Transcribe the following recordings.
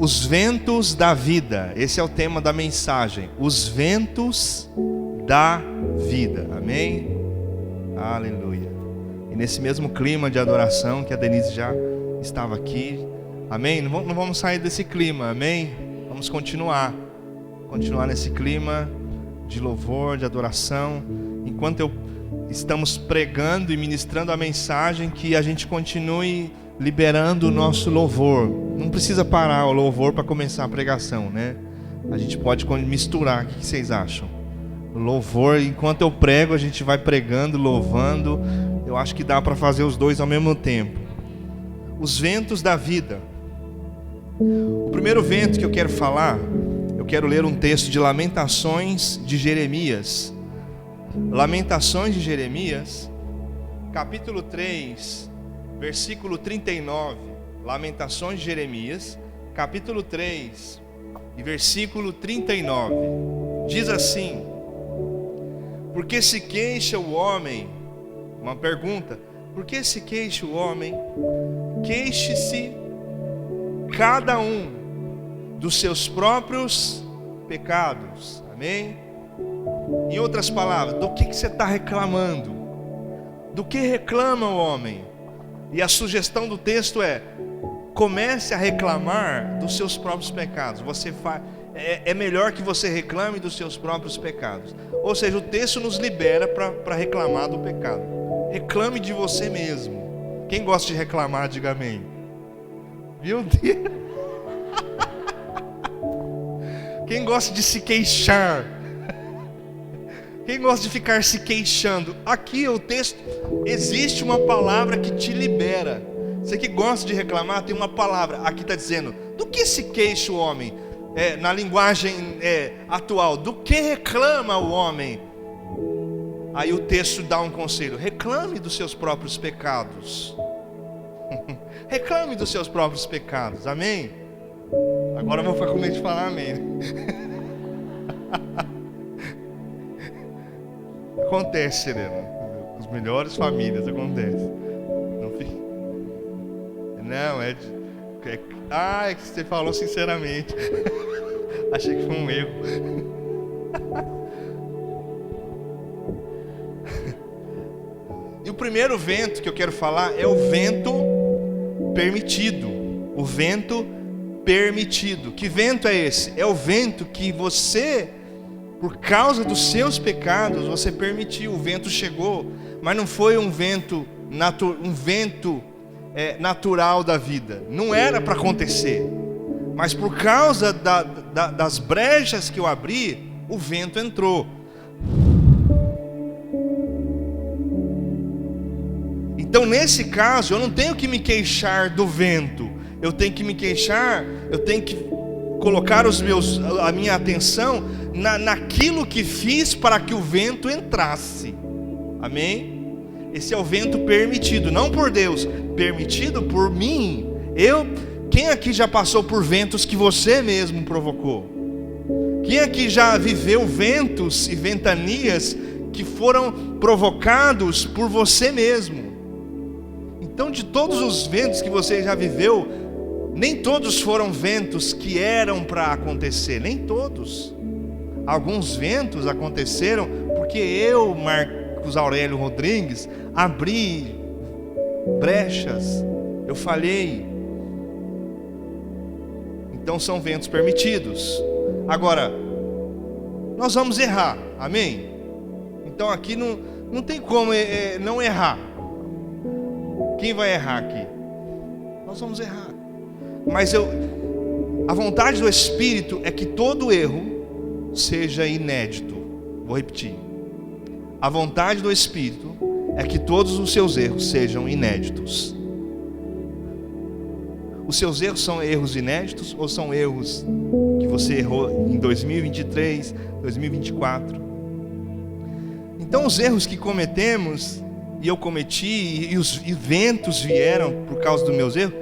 Os ventos da vida. Esse é o tema da mensagem. Os ventos da vida. Amém? Aleluia. E nesse mesmo clima de adoração que a Denise já estava aqui. Amém? Não vamos sair desse clima. Amém? Vamos continuar nesse clima de louvor, de adoração. Enquanto estamos pregando e ministrando a mensagem, que a gente continue liberando o nosso louvor. Não precisa parar o louvor para começar a pregação, né? A gente pode misturar. O que vocês acham? Louvor, enquanto eu prego, a gente vai pregando, louvando. Eu acho que dá para fazer os dois ao mesmo tempo. Os ventos da vida. O primeiro vento que eu quero falar, eu quero ler um texto de Lamentações de Jeremias. Lamentações de Jeremias, capítulo 3, versículo 39. Lamentações de Jeremias, capítulo 3 e versículo 39. Diz assim: porque se queixa o homem, uma pergunta, por que se queixa o homem? Queixe-se cada um dos seus próprios pecados. Amém? Em outras palavras, do que você está reclamando? Do que reclama o homem? E a sugestão do texto é: comece a reclamar dos seus próprios pecados. É melhor que você reclame dos seus próprios pecados. Ou seja, o texto nos libera para reclamar do pecado. Reclame de você mesmo. Quem gosta de reclamar, diga amém. Meu Deus. Quem gosta de se queixar? Quem gosta de ficar se queixando? Aqui o texto, existe uma palavra que te libera. Você que gosta de reclamar, tem uma palavra. Aqui está dizendo: do que se queixa o homem? Na linguagem atual, do que reclama o homem? Aí o texto dá um conselho: reclame dos seus próprios pecados. Reclame dos seus próprios pecados. Amém? Agora eu vou ficar com medo de falar amém. Acontece, Serena. As melhores famílias acontece. Não, é que você falou sinceramente. Achei que foi um erro. E o primeiro vento que eu quero falar é o vento permitido. O vento permitido. Que vento é esse? É o vento que você, por causa dos seus pecados, você permitiu. O vento chegou, mas não foi um vento natural da vida. Não era para acontecer. Mas por causa das brechas que eu abri, o vento entrou. Então nesse caso, eu não tenho que me queixar do vento. Eu tenho que me queixar, eu tenho que colocar a minha atenção naquilo que fiz para que o vento entrasse. Amém? Esse é o vento permitido, não por Deus, permitido por mim. Quem aqui já passou por ventos que você mesmo provocou? Quem aqui já viveu ventos e ventanias que foram provocados por você mesmo? Então, de todos os ventos que você já viveu, nem todos foram ventos que eram para acontecer, nem todos. Alguns ventos aconteceram porque eu, Marcos Aurélio Rodrigues, abri brechas, eu falhei. Então são ventos permitidos. Agora, nós vamos errar, amém? Então aqui não tem como não errar. Quem vai errar aqui? Nós vamos errar. Mas a vontade do Espírito é que todo erro seja inédito. Vou repetir. A vontade do Espírito é que todos os seus erros sejam inéditos. Os seus erros são erros inéditos ou são erros que você errou em 2023, 2024? Então os erros que cometemos, e eu cometi, e os ventos vieram por causa dos meus erros,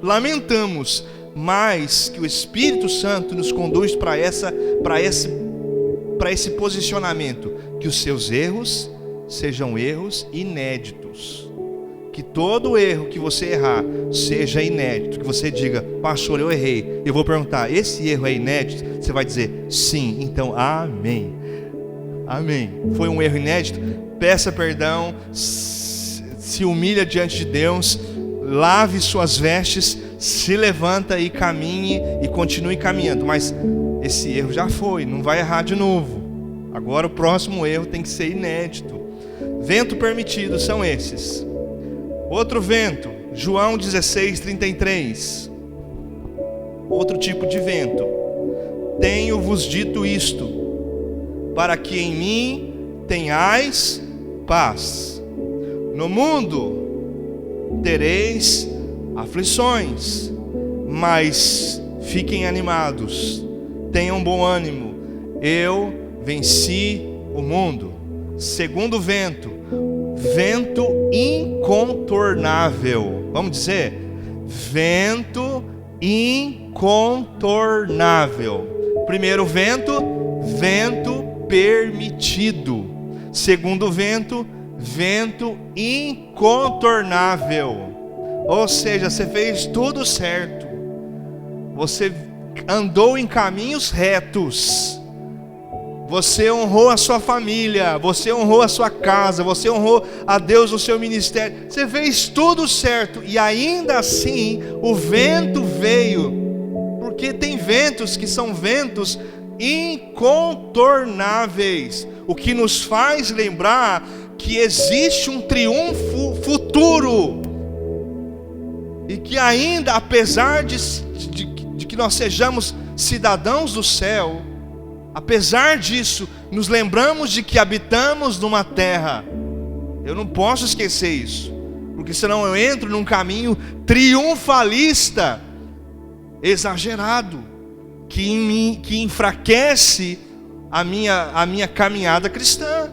lamentamos, mas que o Espírito Santo nos conduz para esse posicionamento, que os seus erros sejam erros inéditos. que todo erro que você errar seja inédito, que você diga: pastor, eu errei. Eu vou perguntar: esse erro é inédito? Você vai dizer: sim. Então, amém. Amém. Foi um erro inédito? Peça perdão, se humilha diante de Deus, lave suas vestes, se levanta e caminhe e continue caminhando. Mas esse erro já foi, não vai errar de novo. Agora o próximo erro tem que ser inédito. Vento permitido são esses. Outro vento, João 16:33. Outro tipo de vento. Tenho-vos dito isto, para que em mim tenhais paz. No mundo tereis aflições, mas fiquem animados, tenham bom ânimo, eu venci o mundo. Segundo vento, vento incontornável. Vamos dizer: vento incontornável. Primeiro vento, vento permitido. Segundo vento, vento incontornável. Ou seja, você fez tudo certo, você andou em caminhos retos, você honrou a sua família, você honrou a sua casa, você honrou a Deus no seu ministério, você fez tudo certo, e ainda assim o vento veio. Porque tem ventos que são ventos incontornáveis, o que nos faz lembrar que existe um triunfo futuro, e que ainda, apesar de que nós sejamos cidadãos do céu, apesar disso, nos lembramos de que habitamos numa terra. Eu não posso esquecer isso, porque senão eu entro num caminho triunfalista, exagerado, que enfraquece a minha caminhada cristã.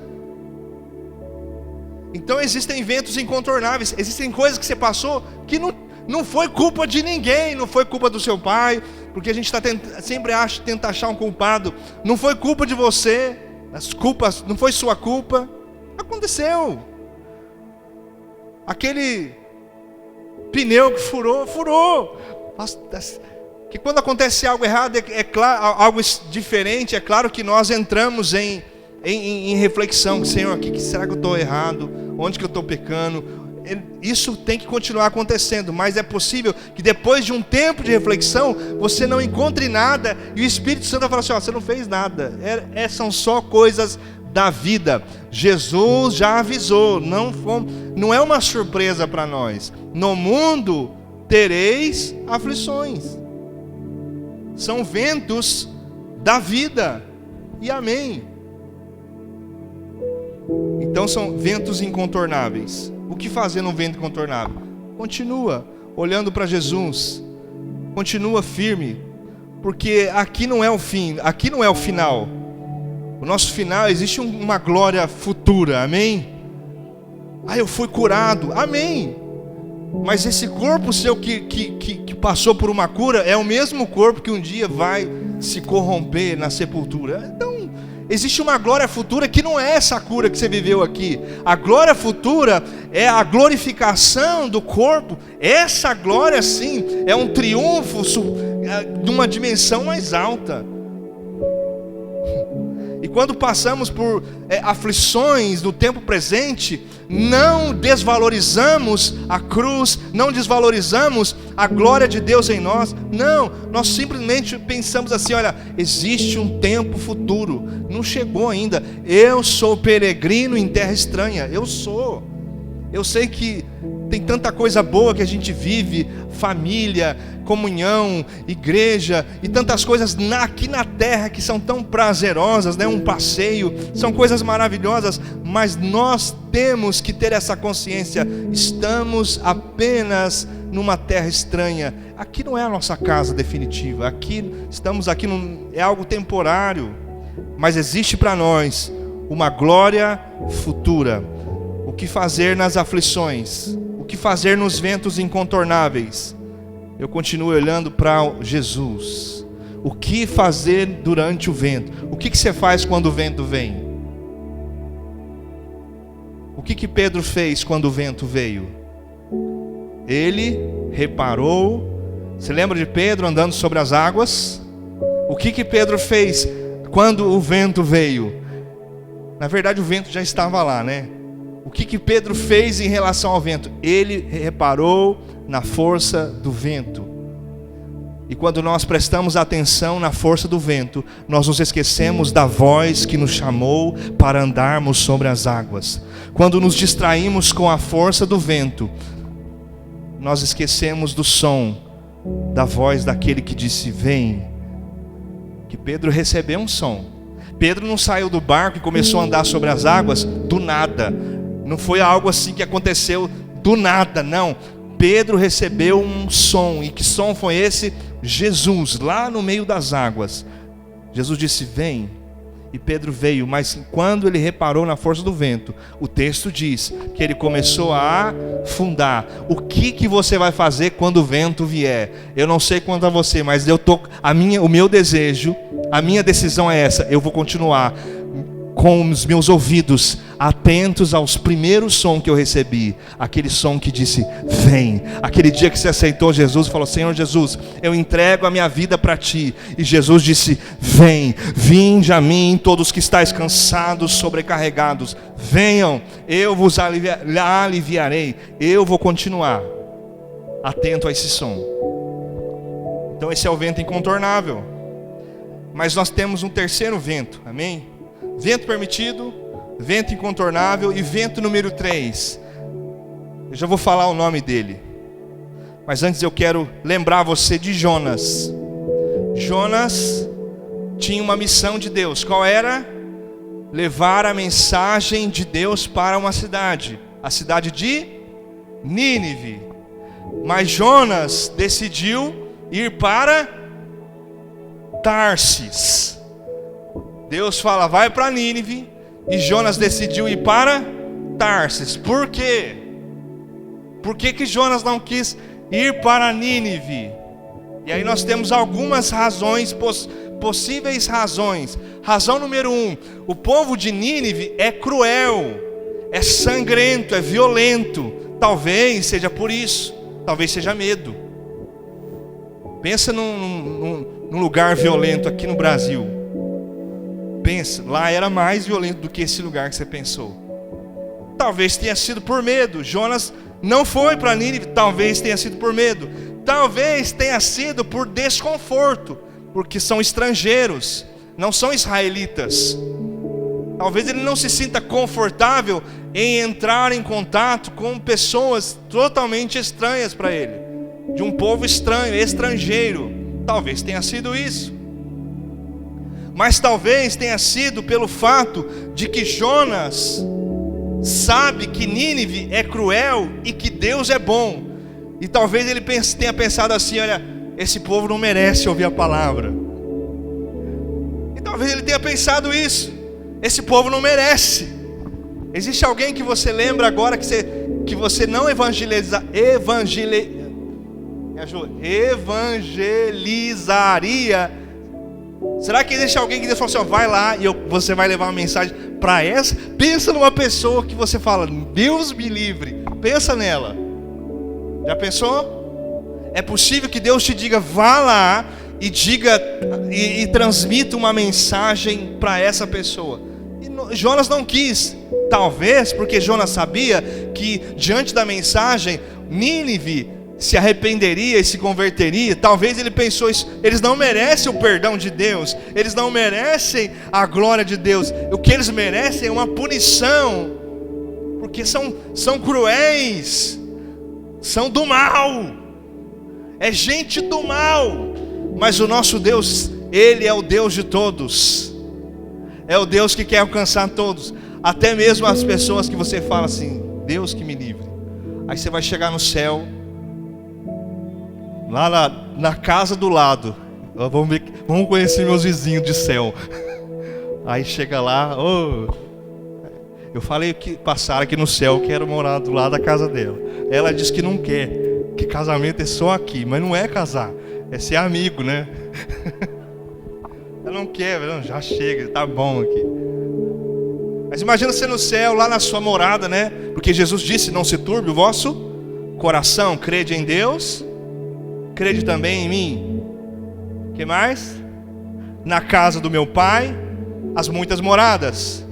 Então existem ventos incontornáveis, existem coisas que você passou que não foi culpa de ninguém, não foi culpa do seu pai, porque a gente sempre tenta achar um culpado. Não foi culpa de você, as culpas não foi sua culpa. Aconteceu. Aquele pneu que furou. Que quando acontece algo errado, é claro, algo diferente, é claro que nós entramos em reflexão. Senhor, o que será que eu estou errado? Onde que eu estou pecando? Isso tem que continuar acontecendo, mas é possível que depois de um tempo de reflexão você não encontre nada e o Espírito Santo vai falar assim: ó, você não fez nada, são só coisas da vida. Jesus já avisou, não é uma surpresa para nós. No mundo tereis aflições. São ventos da vida, e amém. Então são ventos incontornáveis. O que fazer num vento incontornável? Continua olhando para Jesus, continua firme, porque aqui não é o fim, aqui não é o final. O nosso final, existe uma glória futura, amém? Eu fui curado, amém. Mas esse corpo seu que passou por uma cura é o mesmo corpo que um dia vai se corromper na sepultura. Então existe uma glória futura que não é essa cura que você viveu aqui. A glória futura é a glorificação do corpo. Essa glória sim é um triunfo de uma dimensão mais alta. E quando passamos por aflições no tempo presente, não desvalorizamos a cruz, não desvalorizamos a glória de Deus em nós. Não, nós simplesmente pensamos assim: olha, existe um tempo futuro, não chegou ainda. Eu sou peregrino em terra estranha, eu sei que tem tanta coisa boa que a gente vive, família, comunhão, igreja e tantas coisas aqui na terra que são tão prazerosas, né? Um passeio, são coisas maravilhosas, mas nós temos que ter essa consciência: estamos apenas numa terra estranha. Aqui não é a nossa casa definitiva, estamos aqui é algo temporário, mas existe para nós uma glória futura. O que fazer nas aflições? O que fazer nos ventos incontornáveis? Eu continuo olhando para Jesus. O que fazer durante o vento? O que você faz quando o vento vem? O que Pedro fez quando o vento veio? ele reparou. Você lembra de Pedro andando sobre as águas? O que Pedro fez quando o vento veio? Na verdade o vento já estava lá, né? O que Pedro fez em relação ao vento? Ele reparou na força do vento. E quando nós prestamos atenção na força do vento, nós nos esquecemos da voz que nos chamou para andarmos sobre as águas. Quando nos distraímos com a força do vento, nós esquecemos do som da voz daquele que disse: vem. Que Pedro recebeu um som. Pedro não saiu do barco e começou a andar sobre as águas do nada. Não foi algo assim que aconteceu do nada, não. Pedro recebeu um som. E que som foi esse? Jesus, lá no meio das águas. Jesus disse: vem. E Pedro veio, mas quando ele reparou na força do vento, o texto diz que ele começou a afundar. O que você vai fazer quando o vento vier? Eu não sei quanto a você, mas o meu desejo, a minha decisão é essa: eu vou continuar com os meus ouvidos atentos aos primeiros sons que eu recebi. Aquele som que disse: vem. Aquele dia que você aceitou Jesus e falou: Senhor Jesus, eu entrego a minha vida para Ti. E Jesus disse: vem, vinde a mim todos que estáis cansados, sobrecarregados. Venham, eu vos aliviarei. Eu vou continuar atento a esse som. Então esse é o vento incontornável. Mas nós temos um terceiro vento, amém? Vento permitido, vento incontornável e vento número 3. Eu já vou falar o nome dele. Mas antes eu quero lembrar você de Jonas. Jonas tinha uma missão de Deus. Qual era? Levar a mensagem de Deus para uma cidade. A cidade de Nínive. Mas Jonas decidiu ir para Tarsis. Deus fala: vai para Nínive. E Jonas decidiu ir para Tarsis. Por quê? Por que Jonas não quis ir para Nínive? E aí nós temos algumas razões, possíveis razões. Razão número 1: o povo de Nínive é cruel, é sangrento, é violento. Talvez seja por isso. Talvez seja medo. Pensa num lugar violento aqui no Brasil. Pensa, lá era mais violento do que esse lugar que você pensou. Talvez tenha sido por medo. Jonas não foi para Nínive. Talvez tenha sido por medo. Talvez tenha sido por desconforto, porque são estrangeiros, não são israelitas. Talvez ele não se sinta confortável em entrar em contato com pessoas totalmente estranhas para ele, de um povo estranho, estrangeiro. Talvez tenha sido isso. Mas talvez tenha sido pelo fato de que Jonas sabe que Nínive é cruel e que Deus é bom. E talvez ele tenha pensado assim: olha, esse povo não merece ouvir a palavra. E talvez ele tenha pensado isso: esse povo não merece. Existe alguém que você lembra agora que você não evangelizaria? Será que existe alguém que Deus falou assim: ó, vai lá e você vai levar uma mensagem para essa? Pensa numa pessoa que você fala: Deus me livre. Pensa nela. Já pensou? É possível que Deus te diga: vá lá e diga e transmita uma mensagem para essa pessoa. E Jonas não quis. Talvez porque Jonas sabia que diante da mensagem Nínive se arrependeria e se converteria. Talvez ele pensou isso: eles não merecem o perdão de Deus, eles não merecem a glória de Deus. O que eles merecem é uma punição, porque são cruéis, são do mal, é gente do mal. Mas o nosso Deus, Ele é o Deus de todos, é o Deus que quer alcançar todos, até mesmo as pessoas que você fala assim: Deus que me livre. Aí você vai chegar no céu, lá na casa do lado. Vamos conhecer meus vizinhos de céu. Aí chega lá: eu falei que passaram aqui no céu, quero morar do lado da casa dela. Ela disse que não quer, que casamento é só aqui. Mas não é casar, é ser amigo, né? Ela não quer, não, já chega, tá bom aqui. Mas imagina você no céu, lá na sua morada, né? Porque Jesus disse: não se turbe o vosso coração, crede em Deus, crede também em mim. Que mais? Na casa do meu pai, as muitas moradas.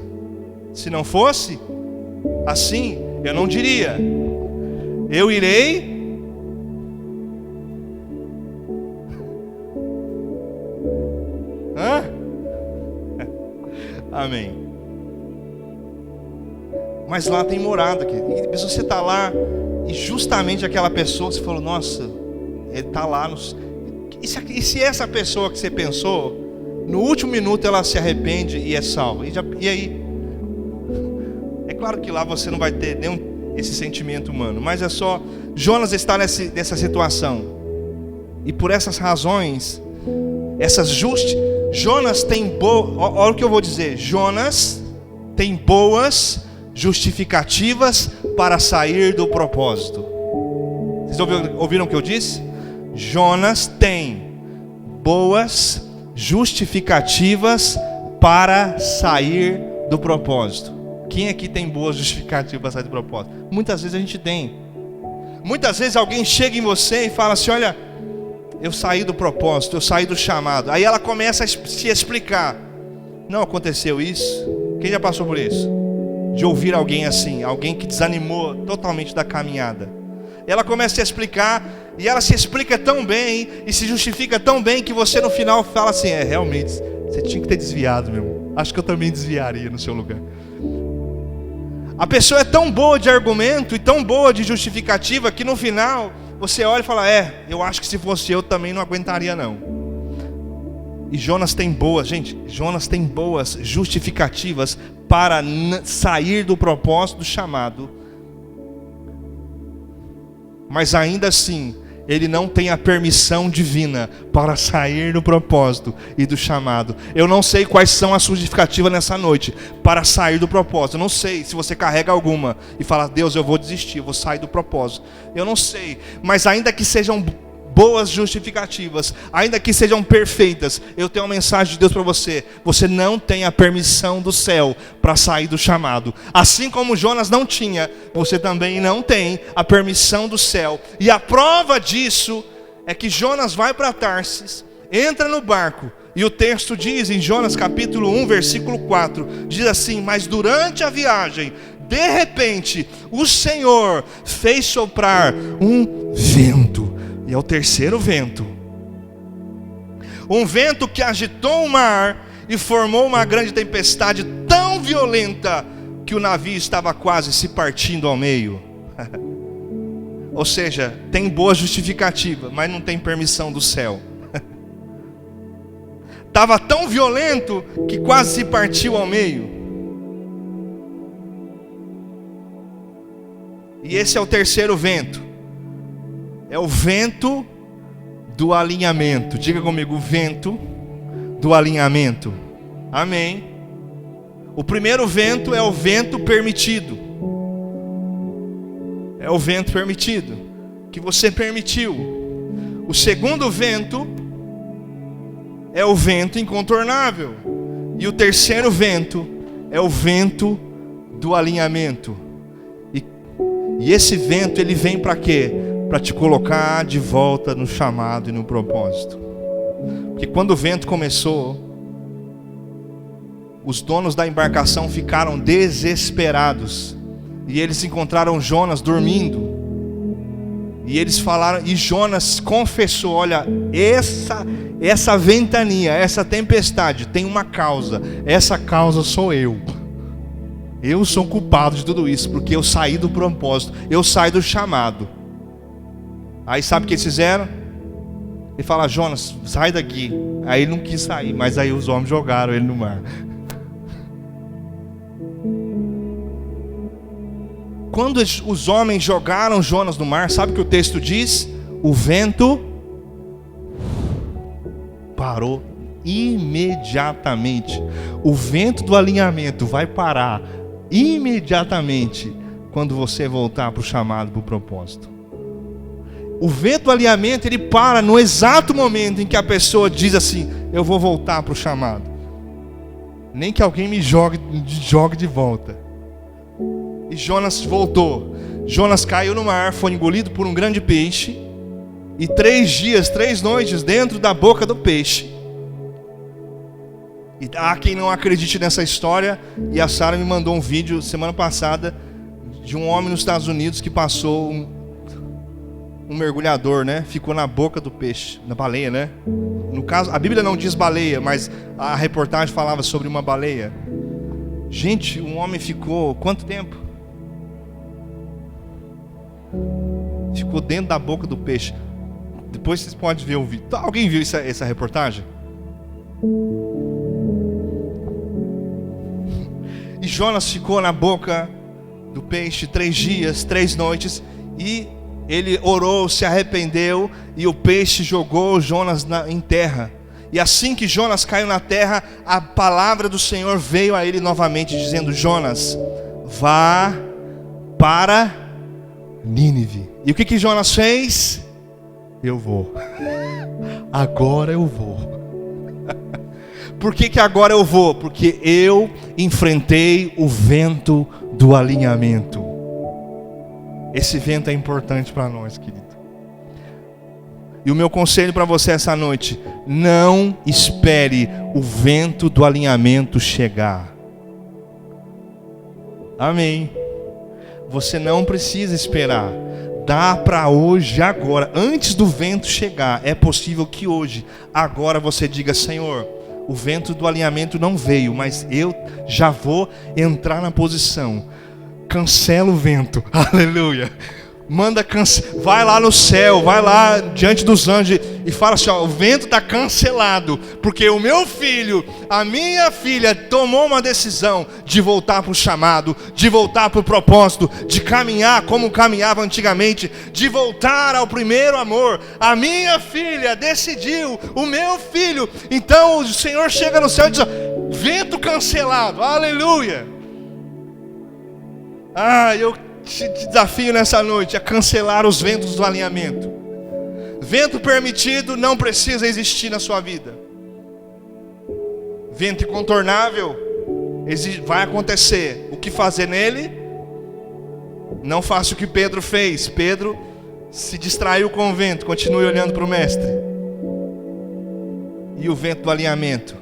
Se não fosse assim, eu não diria: eu irei amém. Mas lá tem morada aqui. E você está lá e justamente aquela pessoa, você falou: nossa, ele está lá. E se essa pessoa que você pensou, no último minuto ela se arrepende e é salva? E aí? É claro que lá você não vai ter nenhum esse sentimento humano, mas é só Jonas está nessa situação. E por essas razões, Jonas tem olha o que eu vou dizer. Jonas tem boas justificativas para sair do propósito. Vocês ouviram o que eu disse? Jonas tem boas justificativas para sair do propósito. Quem aqui tem boas justificativas para sair do propósito? Muitas vezes a gente tem. Muitas vezes alguém chega em você e fala assim: olha, eu saí do propósito, eu saí do chamado. Aí ela começa a se explicar. Não aconteceu isso? Quem já passou por isso? De ouvir alguém assim, alguém que desanimou totalmente da caminhada. Ela começa a se explicar, e ela se explica tão bem, e se justifica tão bem, que você no final fala assim: realmente, você tinha que ter desviado, meu irmão. Acho que eu também desviaria no seu lugar. A pessoa é tão boa de argumento e tão boa de justificativa, que no final você olha e fala: eu acho que se fosse eu também não aguentaria não. E Jonas tem boas justificativas para sair do propósito do chamado. Mas ainda assim, ele não tem a permissão divina para sair do propósito e do chamado. Eu não sei quais são as suas justificativas nessa noite para sair do propósito. Eu não sei se você carrega alguma e fala: Deus, eu vou desistir, eu vou sair do propósito. Eu não sei, mas ainda que sejam boas justificativas, ainda que sejam perfeitas, eu tenho uma mensagem de Deus para você: você não tem a permissão do céu para sair do chamado. Assim como Jonas não tinha, você também não tem a permissão do céu. E a prova disso é que Jonas vai para Tarsis, entra no barco, e o texto diz em Jonas capítulo 1, versículo 4, diz assim: mas durante a viagem, de repente, o Senhor fez soprar um vento. E é o terceiro vento. Um vento que agitou o mar e formou uma grande tempestade tão violenta que o navio estava quase se partindo ao meio. Ou seja, tem boa justificativa, mas não tem permissão do céu. Estava tão violento que quase se partiu ao meio. E esse é o terceiro vento. É o vento do alinhamento. Diga comigo: o vento do alinhamento. Amém. O primeiro vento é o vento permitido. É o vento permitido, que você permitiu. O segundo vento é o vento incontornável. E o terceiro vento é o vento do alinhamento. E esse vento, ele vem para quê? Para te colocar de volta no chamado e no propósito. Porque quando o vento começou, os donos da embarcação ficaram desesperados. E eles encontraram Jonas dormindo. E eles falaram, e Jonas confessou: olha, essa ventania, essa tempestade tem uma causa. Essa causa sou eu. Eu sou culpado de tudo isso, porque eu saí do propósito, eu saí do chamado. Aí sabe o que eles fizeram? Ele fala: Jonas, sai daqui. Aí ele não quis sair, mas aí os homens jogaram ele no mar. Quando os homens jogaram Jonas no mar, sabe o que o texto diz? O vento parou imediatamente. O vento do alinhamento vai parar imediatamente quando você voltar para o chamado, para o propósito. O vento do alinhamento, ele para no exato momento em que a pessoa diz assim: eu vou voltar para o chamado. Nem que alguém me jogue de volta. E Jonas voltou. Jonas caiu no mar, foi engolido por um grande peixe, e 3 dias, 3 noites dentro da boca do peixe. E há quem não acredite nessa história, e a Sara me mandou um vídeo semana passada de um homem nos Estados Unidos que passou um mergulhador, né? Ficou na boca do peixe, na baleia, né? No caso, a Bíblia não diz baleia, mas a reportagem falava sobre uma baleia. Gente, um homem ficou quanto tempo? Ficou dentro da boca do peixe. Depois vocês podem ver o vídeo. Alguém viu essa reportagem? E Jonas ficou na boca do peixe 3 dias, 3 noites, e ele orou, se arrependeu, e o peixe jogou Jonas em terra. E assim que Jonas caiu na terra, a palavra do Senhor veio a ele novamente, dizendo: Jonas, vá para Nínive. E o que Jonas fez? Eu vou. Agora eu vou. Por que agora eu vou? Porque eu enfrentei o vento do alinhamento. Esse vento é importante para nós, querido. E o meu conselho para você essa noite: não espere o vento do alinhamento chegar. Amém. Você não precisa esperar. Dá para hoje, agora, antes do vento chegar. É possível que hoje, agora você diga: Senhor, o vento do alinhamento não veio, mas eu já vou entrar na posição. Cancela o vento. Aleluia. Vai lá no céu, vai lá diante dos anjos e fala assim: ó, o vento está cancelado, porque o meu filho, a minha filha tomou uma decisão de voltar para o chamado, de voltar para o propósito, de caminhar como caminhava antigamente, de voltar ao primeiro amor. A minha filha decidiu, o meu filho. Então o Senhor chega no céu e diz: ó, vento cancelado. Aleluia. Eu te desafio nessa noite a cancelar os ventos do alinhamento. Vento permitido não precisa existir na sua vida. Vento incontornável vai acontecer. O que fazer nele? Não faça o que Pedro fez. Pedro se distraiu com o vento. Continue olhando para o mestre. E o vento do alinhamento,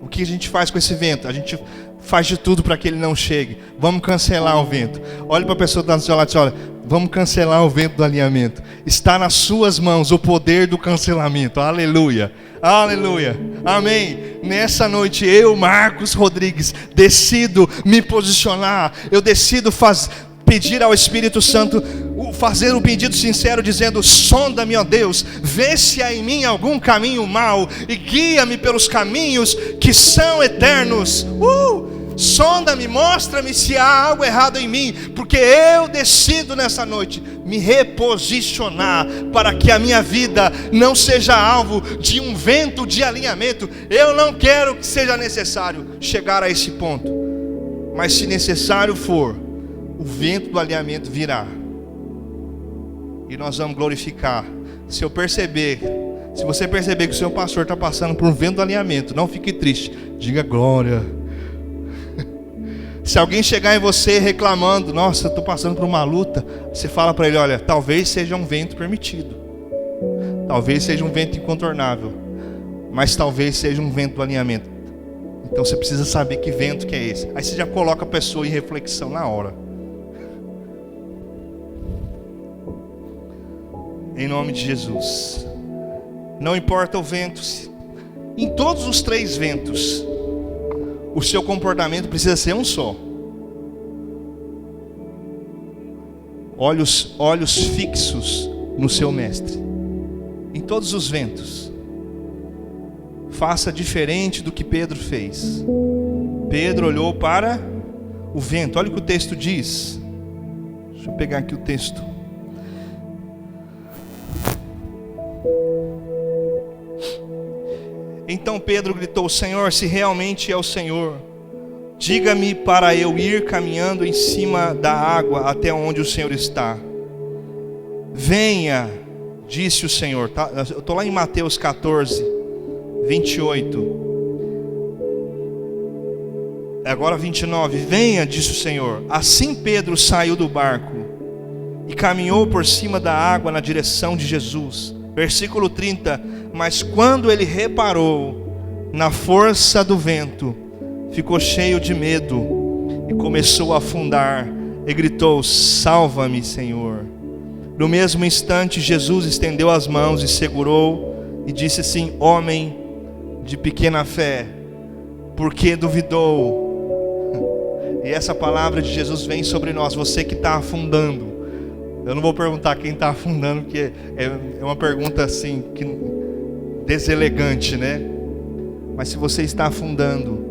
o que a gente faz com esse vento? A gente faz de tudo para que ele não chegue. Vamos cancelar o vento. Olhe para a pessoa que está do seu lado e diz: olha, vamos cancelar o vento do alinhamento. Está nas suas mãos o poder do cancelamento. Aleluia. Aleluia. Amém. Nessa noite eu, Marcos Rodrigues, decido me posicionar. Eu decido pedir ao Espírito Santo, fazer um pedido sincero, dizendo: sonda-me, ó Deus, vê se há em mim algum caminho mau e guia-me pelos caminhos que são eternos. Sonda-me, mostra-me se há algo errado em mim, porque eu decido nessa noite me reposicionar para que a minha vida não seja alvo de um vento de alinhamento. Eu não quero que seja necessário chegar a esse ponto, mas se necessário for, o vento do alinhamento virá e nós vamos glorificar. Se você perceber que o seu pastor está passando por um vento do alinhamento, não fique triste, diga glória. Se alguém chegar em você reclamando: nossa, eu estou passando por uma luta, você fala para ele: olha, talvez seja um vento permitido, talvez seja um vento incontornável, mas talvez seja um vento do alinhamento. Então você precisa saber que vento que é esse. Aí você já coloca a pessoa em reflexão na hora. Em nome de Jesus. Não importa o vento, em todos os 3 ventos, o seu comportamento precisa ser um só. Olhos fixos no seu mestre. Em todos os ventos. Faça diferente do que Pedro fez. Pedro olhou para o vento. Olha o que o texto diz. Deixa eu pegar aqui o texto. Então Pedro gritou: Senhor, se realmente é o Senhor, diga-me para eu ir caminhando em cima da água até onde o Senhor está. Venha, disse o Senhor. Eu estou lá em Mateus 14, 28. Agora 29. Venha, disse o Senhor. Assim Pedro saiu do barco e caminhou por cima da água na direção de Jesus. Versículo 30, mas quando ele reparou na força do vento, ficou cheio de medo e começou a afundar e gritou: salva-me, Senhor. No mesmo instante, Jesus estendeu as mãos e segurou e disse assim: homem de pequena fé, por que duvidou? E essa palavra de Jesus vem sobre nós. Você que está afundando, eu não vou perguntar quem está afundando, porque é uma pergunta assim, deselegante, né? Mas se você está afundando,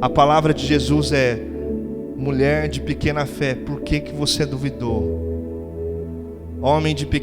a palavra de Jesus é: mulher de pequena fé, por que você duvidou? Homem de pequena